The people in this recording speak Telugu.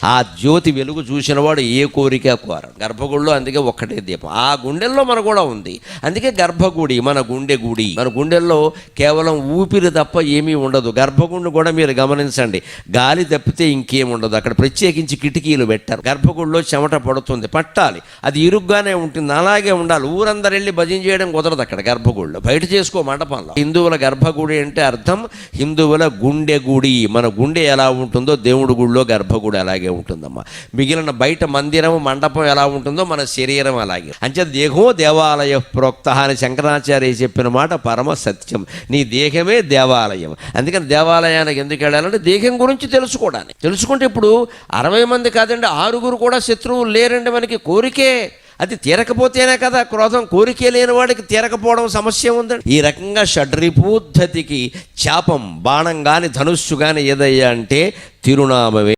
ఆ జ్యోతి వెలుగు చూసినవాడు ఏ కోరిక కోరడు. గర్భగుడిలో అందుకే ఒక్కటే దీపం. ఆ గుండెల్లో మన కూడా ఉంది. అందుకే గర్భగుడి మన గుండె గుడి. మన గుండెల్లో కేవలం ఊపిరి తప్ప ఏమీ ఉండదు. గర్భగుడిని కూడా మీరు గమనించండి, గాలి తప్పితే ఇంకేం ఉండదు. అక్కడ ప్రత్యేకించి కిటికీలు పెట్టారు. గర్భగుడిలో చెమట పడుతుంది, పట్టాలి, అది ఇరుగ్గానే ఉంటుంది, అలాగే ఉండాలి. ఊరందరు వెళ్ళి భజన చేయడం కుదరదు అక్కడ గర్భగుడిలో. బయట చేసుకో మండపంలో. హిందువుల గర్భగుడి అంటే అర్థం హిందువుల గుండె గుడి. మన గుండె ఎలా ఉంటుందో దేవుడి గుడిలో గర్భగుడి అలాగే ఉంటుందమ్మా. మిగిలిన బయట మందిరం మండపం ఎలా ఉంటుందో మన శరీరం అలాగే. అంచేత దేహో దేవాలయ ప్రోక్త అని శంకరాచార్య చెప్పిన మాట పరమ సత్యం. నీ దేహమే దేవాలయం. అందుకని దేవాలయానికి ఎందుకు వెళ్ళాలంటే దేహం గురించి తెలుసుకోవడానికి. తెలుసుకుంటే ఇప్పుడు 60 మంది కాదండి, 6 కూడా శత్రువులు లేరండి మనకి. కోరికే అది తీరకపోతేనే కదా క్రోధం. కోరికే లేని వాడికి తీరకపోవడం సమస్య ఉందండి. ఈ రకంగా షడ్రిపూద్ధతికి శాపం, బాణం కానీ ధనుస్సు కానీ ఏదయ్యా అంటే తిరునామమే.